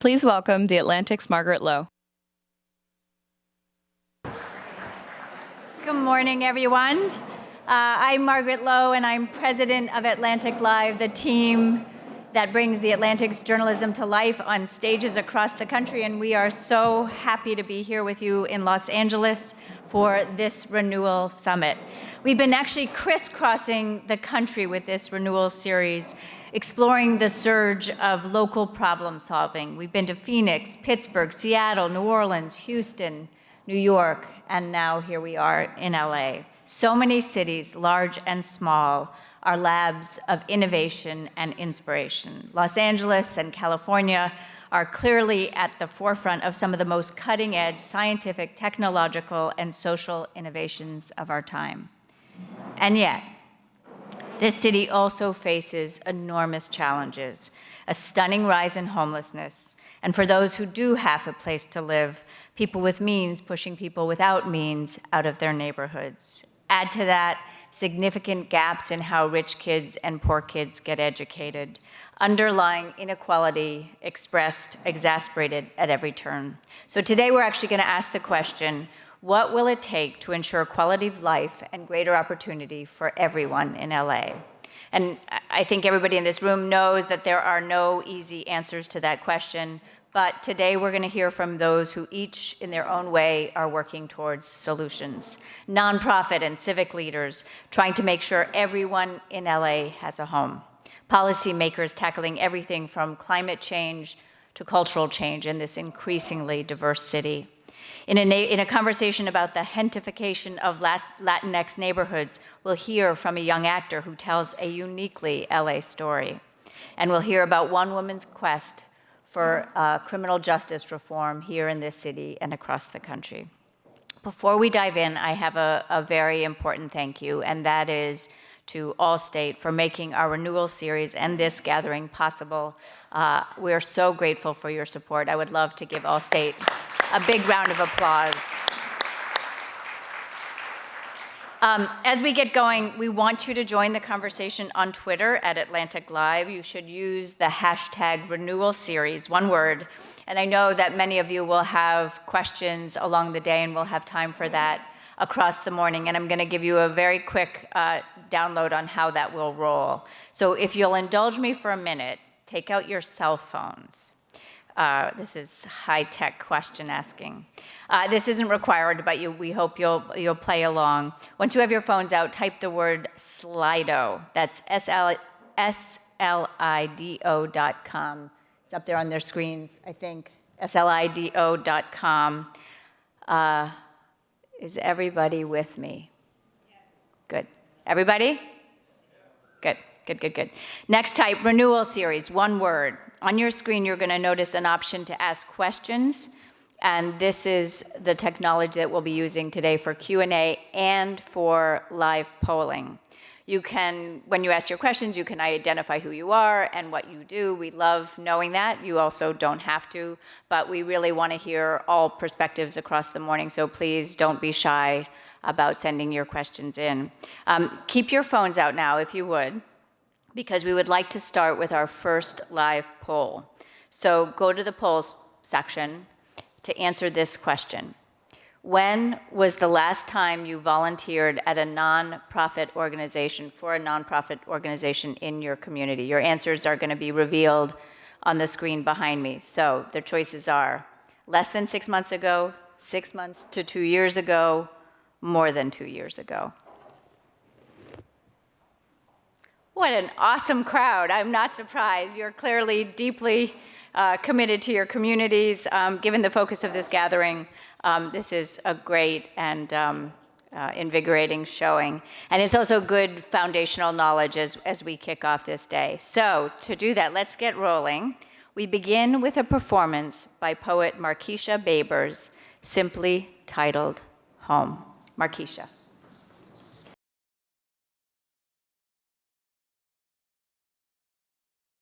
Please welcome the Atlantic's Margaret Low. Good morning, everyone. I'm Margaret Low, and I'm president of AtlanticLIVE, the team that brings the Atlantic's journalism to life on stages across the country, and we are so happy to be here with you in Los Angeles for this Renewal Summit. We've been actually crisscrossing the country with this Renewal series, exploring the surge of local problem solving. We've been to Phoenix, Pittsburgh, Seattle, New Orleans, Houston, New York, and now here we are in LA. So many cities, large and small, are labs of innovation and inspiration. Los Angeles and California are clearly at the forefront of some of the most cutting-edge scientific, technological, and social innovations of our time. And yet, this city also faces enormous challenges, a stunning rise in homelessness, and for those who do have a place to live, people with means pushing people without means out of their neighborhoods. Add to that significant gaps in how rich kids and poor kids get educated, underlying inequality expressed, exasperated at every turn. So today we're actually going to ask the question, what will it take to ensure quality of life and greater opportunity for everyone in LA? And I think everybody in this room knows that there are no easy answers to that question, but today we're going to hear from those who each in their own way are working towards solutions. Nonprofit and civic leaders trying to make sure everyone in LA has a home. Policymakers tackling everything from climate change to cultural change in this increasingly diverse city. In a conversation about the gentrification of Latinx neighborhoods, we'll hear from a young actor who tells a uniquely LA story. And we'll hear about one woman's quest for criminal justice reform here in this city and across the country. Before we dive in, I have a very important thank you, and that is to Allstate for making our Renewal series and this gathering possible. We are so grateful for your support. I would love to give Allstate a big round of applause. As we get going, we want you to join the conversation on Twitter at AtlanticLIVE. You should use the hashtag Renewal Series, one word. And I know that many of you will have questions along the day, and we'll have time for that across the morning. And I'm going to give you a very quick download on how that will roll. So if you'll indulge me for a minute, take out your cell phones. This is high-tech question asking. This isn't required, but we hope you'll play along. Once you have your phones out, type the word Slido. That's SLIDO.com. It's up there on their screens, I think. SLIDO.com. Is everybody with me? Good. Everybody? Good. Next, type Renewal Series, one word. On your screen, you're going to notice an option to ask questions, and this is the technology that we'll be using today for Q&A and for live polling. You can, when you ask your questions, you can identify who you are and what you do. We love knowing that. You also don't have to, but we really want to hear all perspectives across the morning, so please don't be shy about sending your questions in. Keep your phones out now, if you would, because we would like to start with our first live poll. So go to the polls section to answer this question. When was the last time you volunteered at a nonprofit organization, for a nonprofit organization in your community? Your answers are going to be revealed on the screen behind me. So the choices are less than 6 months ago, 6 months to 2 years ago, more than 2 years ago. What an awesome crowd. I'm not surprised. You're clearly deeply committed to your communities. Given the focus of this gathering, this is a great and invigorating showing. And it's also good foundational knowledge as we kick off this day. So to do that, let's get rolling. We begin with a performance by poet Markeisha Babers, simply titled Home. Markeisha.